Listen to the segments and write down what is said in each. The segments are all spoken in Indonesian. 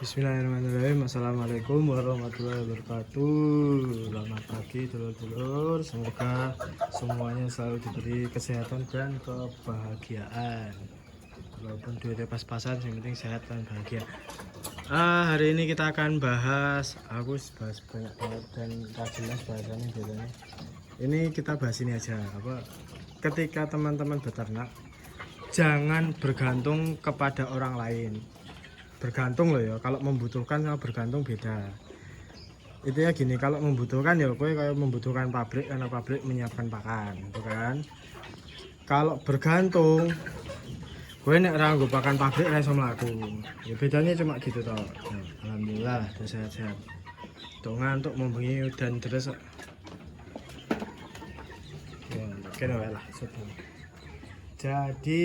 Bismillahirrahmanirrahim. Assalamualaikum warahmatullahi wabarakatuh. Selamat pagi dulur-dulur. Semoga semuanya selalu diberi kesehatan dan kebahagiaan. Walaupun duitnya pas-pasan, yang penting sehat dan bahagia. Hari ini kita akan bahas, aku bahas banyak banget dan tak jelas bahasannya biasanya. Ini kita bahas ini aja, ketika teman-teman beternak, jangan bergantung kepada orang lain. Bergantung loh ya, kalau membutuhkan sama bergantung beda. Itu ya gini, kalau membutuhkan ya gue kayak membutuhkan pabrik, karena pabrik menyiapkan pakan gitu kan. Kalau bergantung, gue nek ora nggo pakan pabrik ora iso mlaku. Ya bedanya cuma gitu toh. Nah, alhamdulillah udah sehat-sehat. Tuh ngantuk membengi udan terus. Ya, kira lah sedang. Jadi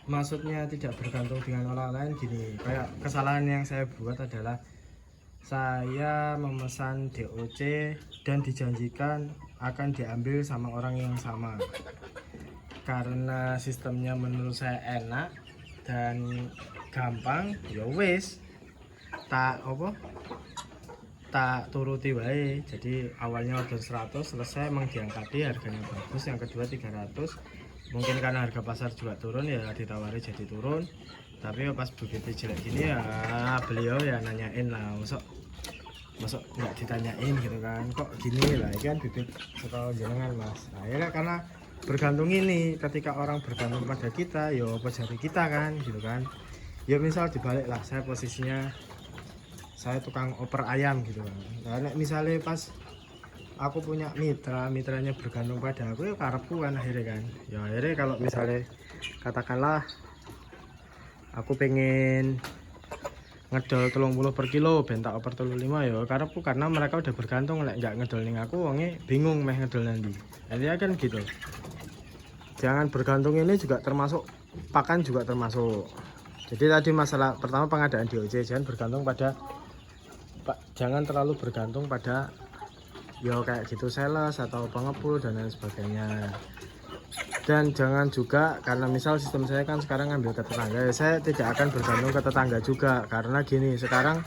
maksudnya tidak bergantung dengan orang lain gini, kayak kesalahan yang saya buat adalah saya memesan DOC dan dijanjikan akan diambil sama orang yang sama, karena sistemnya menurut saya enak dan gampang, ya wis tak turuti wae. Jadi awalnya order 100, selesai emang diangkati, harganya bagus. Yang kedua 300, mungkin karena harga pasar juga turun ya ditawari jadi turun. Tapi pas begitu jelek gini ya beliau ya nanyain lah, masuk nggak ditanyain gitu kan, kok gini lah, kan bibit sekolah jenengan mas. Akhirnya karena bergantung ini, ketika orang bergantung pada kita ya apa jari kita kan gitu kan. Ya misal dibalik lah, saya posisinya saya tukang oper ayam gitu kan. Nah, misalnya pas aku punya mitranya bergantung pada aku, ya karepku kan akhirnya kan. Ya akhirnya kalau misalnya katakanlah aku pengen ngedol 30 per kilo, bentak oper 35 ya karepku, karena mereka udah bergantung. Lek nggak ngedol ning aku wonge bingung meh ngedol nanti. Jadi kan gitu. Jangan bergantung, ini juga termasuk pakan, juga termasuk. Jadi tadi masalah pertama pengadaan DOC, jangan bergantung pada jangan terlalu bergantung pada ya kayak gitu sales atau pengepul dan lain sebagainya. Dan jangan juga, karena misal sistem saya kan sekarang ngambil ke tetangga ya, saya tidak akan bergantung ke tetangga juga, karena gini, sekarang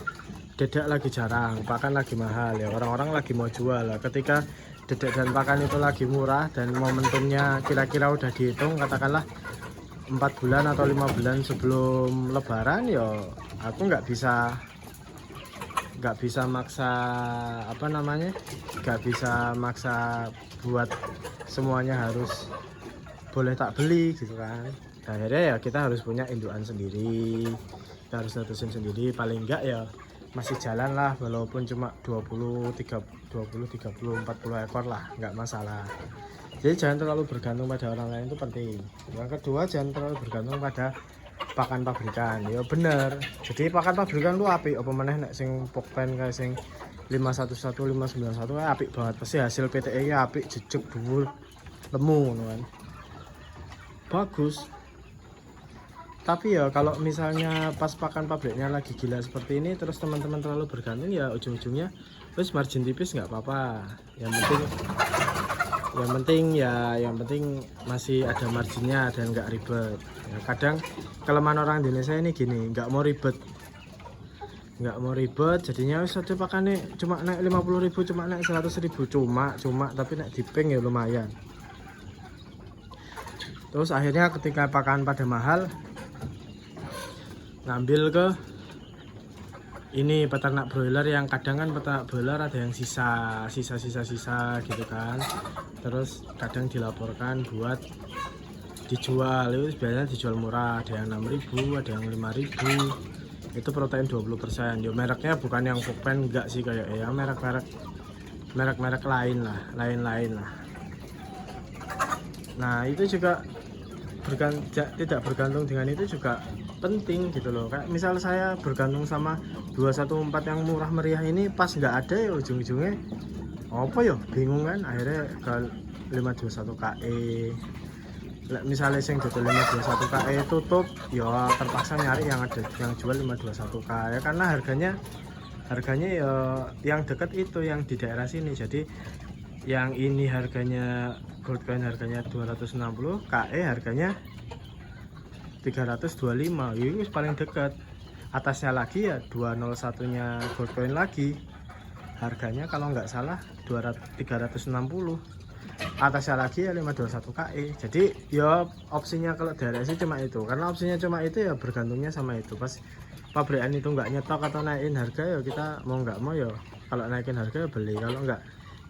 dedek lagi jarang, pakan lagi mahal ya, orang-orang lagi mau jual lah. Ketika dedek dan pakan itu lagi murah dan momentumnya kira-kira udah dihitung, katakanlah 4 bulan atau 5 bulan sebelum lebaran, ya aku nggak bisa maksa nggak bisa maksa buat semuanya harus boleh tak beli gitu kan. Akhirnya ya kita harus punya indukan sendiri, kita harus netesin sendiri, paling enggak ya masih jalan lah, walaupun cuma 20, 30, 40 ekor lah, nggak masalah. Jadi jangan terlalu bergantung pada orang lain, itu penting. Yang kedua, jangan terlalu bergantung pada pakan pabrikan. Ya bener, jadi pakan pabrikan lu apik apa meneh nek sing pokpen kayak sing 511 591 apik banget, pasti hasil PTE nya apik, jejeg, dhuwur, lemu kan, bagus. Tapi ya kalau misalnya pas pakan pabriknya lagi gila seperti ini, terus teman-teman terlalu bergantung, ya ujung-ujungnya terus margin tipis nggak apa-apa, yang penting masih ada marginnya dan nggak ribet ya. Kadang kelemahan orang Indonesia ini gini, nggak mau ribet, jadinya wis aja pakannya cuma naik 50.000, cuma naik 100.000, cuma tapi naik diping ya lumayan. Terus akhirnya ketika pakan pada mahal, ngambil ke ini peternak broiler, yang kadang kan peternak broiler ada yang sisa gitu kan, terus kadang dilaporkan buat dijual. Itu biasanya dijual murah, ada yang 6.000, ada yang 5.000, itu protein 20%. Ya mereknya bukan yang Pokpen, enggak sih, kayak ya merek lain lah. Nah itu juga tidak bergantung dengan itu juga penting gitu loh. Kayak misal saya bergantung sama 214 yang murah meriah ini, pas nggak ada ya ujung-ujungnya apa ya, bingung kan. Akhirnya ke 521 KE, misalnya sing dodol 521 KE tutup, ya terpaksa nyari yang jual 521 KE, karena harganya ya yang deket itu, yang di daerah sini. Jadi yang ini harganya gold coin harganya 260, KE harganya 325, ini paling dekat. atasnya lagi ya 201 nya gold coin lagi, harganya kalau nggak salah 360, atasnya lagi ya 521 KE. Jadi ya opsinya kalau dari sih cuma itu, karena opsinya cuma itu ya bergantungnya sama itu. Pas pabrikan itu nggak nyetok atau naikin harga ya kita mau nggak mau ya, kalau naikin harga ya beli, kalau nggak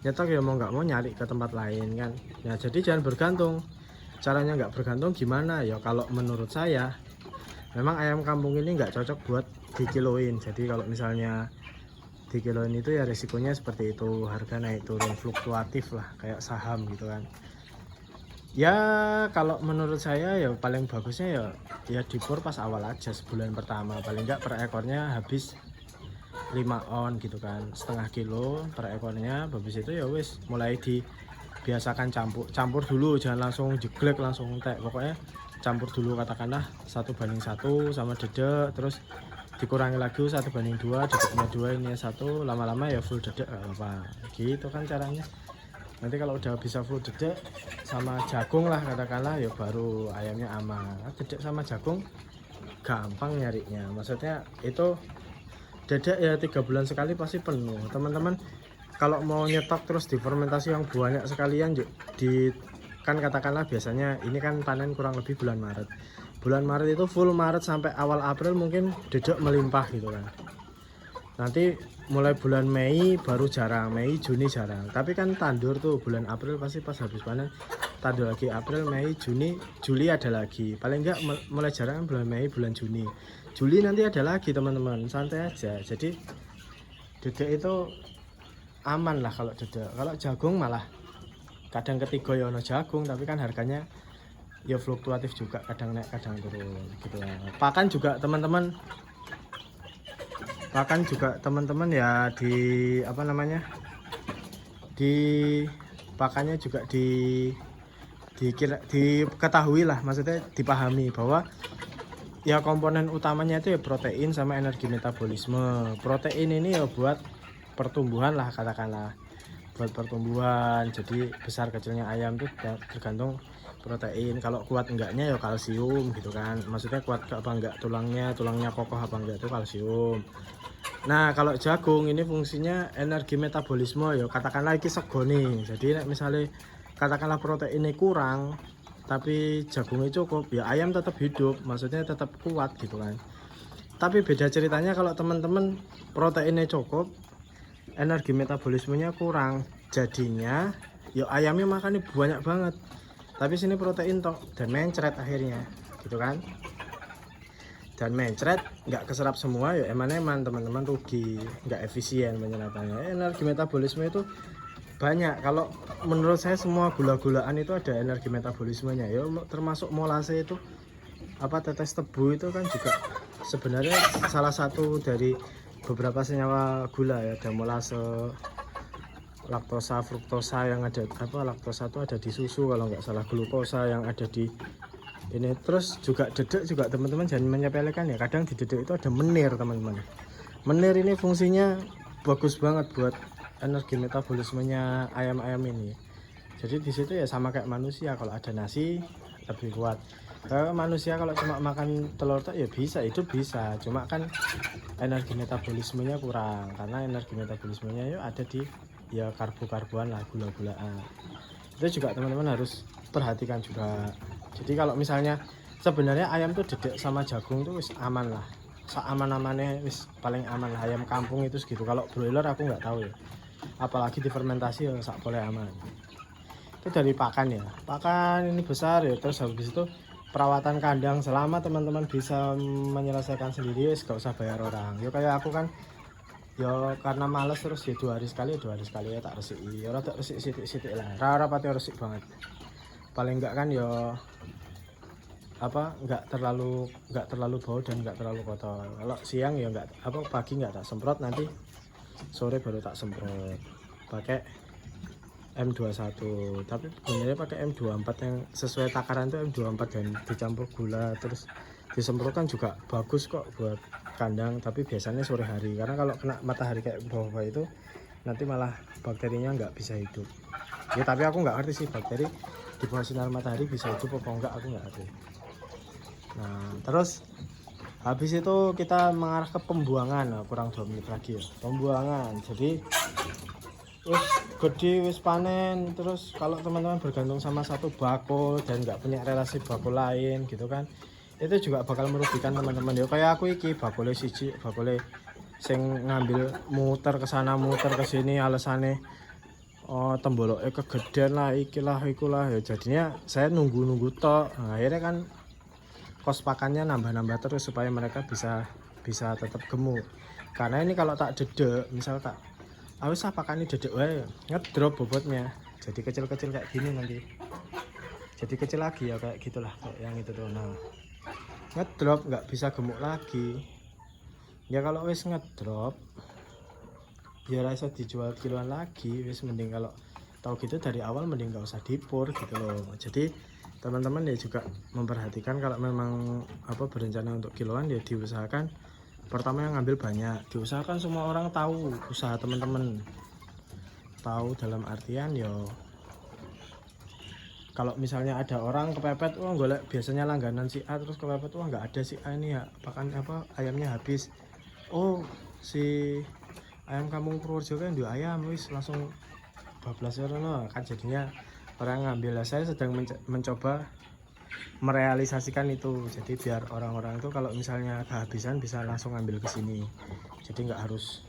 nyetok ya mau nggak mau nyari ke tempat lain kan ya. Jadi jangan bergantung. Caranya nggak bergantung gimana ya, kalau menurut saya memang ayam kampung ini nggak cocok buat dikiloin. Jadi kalau misalnya dikiloin itu ya resikonya seperti itu, harga naik turun fluktuatif lah kayak saham gitu kan ya. Kalau menurut saya ya paling bagusnya ya dipur pas awal aja, sebulan pertama paling nggak per ekornya habis 5 on gitu kan, setengah kilo per ekornya. Habis itu ya wis mulai dibiasakan campur dulu, jangan langsung jeglek langsung entek, pokoknya campur dulu, katakanlah 1:1 sama dedek, terus dikurangi lagi 1:2, dedeknya 2 ini 1, lama-lama ya full dedek apa gitu kan caranya. Nanti kalau udah bisa full dedek sama jagung lah katakanlah ya baru ayamnya aman. Dedek sama jagung gampang nyarinya, maksudnya itu dedek ya 3 bulan sekali pasti penuh teman-teman. Kalau mau nyetok terus difermentasi yang banyak sekalian di kan katakanlah biasanya ini kan panen kurang lebih bulan Maret itu full Maret sampai awal April mungkin dedek melimpah gitu kan. Nanti mulai bulan Mei baru jarang, Mei Juni jarang, tapi kan tandur tuh bulan April pasti pas habis panen tandur lagi, April Mei Juni Juli ada lagi, paling enggak mulai jarang bulan Mei bulan Juli nanti ada lagi teman-teman, santai aja. Jadi dedek itu aman lah kalau dedek. Kalau jagung malah kadang ketiga ya ono jagung, tapi kan harganya ya fluktuatif juga, kadang naik kadang turun gitu ya. Pakan juga teman-teman ya di apa namanya, di pakannya juga diketahui lah, maksudnya dipahami bahwa ya komponen utamanya itu ya protein sama energi metabolisme. Protein ini ya buat pertumbuhan lah katakanlah, buat pertumbuhan. Jadi besar kecilnya ayam tuh tergantung protein. Kalau kuat enggaknya ya kalsium gitu kan, maksudnya kuat apa enggak tulangnya kokoh apa enggak itu kalsium. Nah kalau jagung ini fungsinya energi metabolisme ya, katakanlah ini sego nih. Jadi misalnya katakanlah proteinnya kurang tapi jagungnya cukup ya ayam tetap hidup, maksudnya tetap kuat gitu kan. Tapi beda ceritanya kalau teman-teman proteinnya cukup, energi metabolismenya kurang, jadinya ya ayamnya makannya banyak banget tapi sini protein tok dan mencret akhirnya gitu kan. Dan mencret nggak keserap semua ya eman-eman teman-teman, rugi, nggak efisien penyerapannya. Energi metabolisme itu banyak. Kalau menurut saya semua gula-gulaan itu ada energi metabolismenya ya, termasuk molase itu apa, tetes tebu itu kan juga sebenarnya salah satu dari beberapa senyawa gula ya. Ada molase, laktosa, fruktosa yang ada apa, laktosa itu ada di susu kalau nggak salah, glukosa yang ada di ini. Terus juga dedek juga teman-teman jangan menyepelekan ya, kadang di dedek itu ada menir teman-teman. Menir ini fungsinya bagus banget buat energi metabolismenya ayam-ayam ini. Jadi di situ ya sama kayak manusia, kalau ada nasi lebih kuat. Kalau manusia kalau cuma makan telur ya bisa, itu bisa, cuma kan energi metabolismenya kurang, karena energi metabolismenya ya ada di ya karbo-karboan lah, gula-gulaan. Itu juga teman-teman harus perhatikan juga. Jadi kalau misalnya sebenarnya ayam tuh dedek sama jagung tuh wis aman lah, aman-amannya wis paling aman lah ayam kampung itu segitu. Kalau broiler aku nggak tahu ya, apalagi difermentasi ya sak boleh aman. Itu dari pakan ya, pakan ini besar ya. Terus habis itu perawatan kandang, selama teman-teman bisa menyelesaikan sendiri wis gak usah bayar orang. Ya kayak aku kan ya karena males terus ya 2 hari sekali ya tak resiki. Ya ora tak resik sithik-sithik lah, ora pati resik banget. Paling enggak kan ya apa, enggak terlalu bau dan enggak terlalu kotor. Kalau siang ya enggak apa, pagi enggak tak semprot, nanti sore baru tak semprot pakai M21. Tapi sebenarnya pakai M24 yang sesuai takaran itu M24 dan dicampur gula terus disemprotkan juga bagus kok buat kandang. Tapi biasanya sore hari, karena kalau kena matahari kayak bawah itu nanti malah bakterinya nggak bisa hidup ya. Tapi aku nggak ngerti sih bakteri di bawah sinar matahari bisa hidup apa enggak, aku nggak ngerti. Nah terus Habis itu kita mengarah ke pembuangan. Nah, kurang 2 menit lagi ya. Pembuangan. Jadi wis gede, wis panen. Terus kalau teman-teman bergantung sama satu bakul dan nggak punya relasi bakul lain gitu kan, itu juga bakal merugikan teman-teman. Ya kayak aku iki bakule siji, bakule sing ngambil muter ke sana muter ke sini alasane oh temboloke kegedean lah ikilah ikulah ya, jadinya saya nunggu tok. Nah, akhirnya kan kos pakannya nambah-nambah terus supaya mereka bisa tetap gemuk. Karena ini kalau tak dedek, misal tak awis pakan ini dedek wae ngedrop bobotnya. Jadi kecil-kecil kayak gini nanti. Jadi kecil lagi ya kayak gitulah kayak yang itu tuh. Nah, ngedrop nggak bisa gemuk lagi. Ya kalau wis ngedrop ya rasa dijual kiloan lagi, wis mending kalau tahu gitu dari awal mending nggak usah dipur gitu loh. Jadi teman-teman ya juga memperhatikan kalau memang berencana untuk kiloan ya diusahakan pertama yang ngambil banyak, diusahakan semua orang tahu usaha teman-teman, tahu dalam artian ya kalau misalnya ada orang kepepet wah golek biasanya langganan si A terus kepepet wah nggak ada si A ini ya pakan ayamnya habis, oh si ayam kampung Purworejo kan dua ayam wis langsung 12 euro kan, jadinya orang ngambil. Saya sedang mencoba merealisasikan itu, jadi biar orang-orang itu kalau misalnya kehabisan bisa langsung ngambil ke sini, jadi nggak harus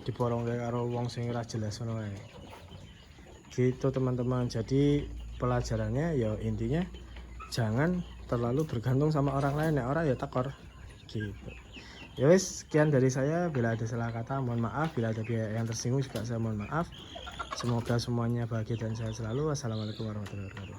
diborong kayak karo wong sing ora jelas ngono wae gitu teman-teman. Jadi pelajarannya ya intinya jangan terlalu bergantung sama orang lain, ya orang ya tekor gitu. Ya wis, sekian dari saya. Bila ada salah kata mohon maaf, bila ada pihak yang tersinggung juga saya mohon maaf. Semoga semuanya bahagia dan sehat selalu. Wassalamualaikum warahmatullahi wabarakatuh.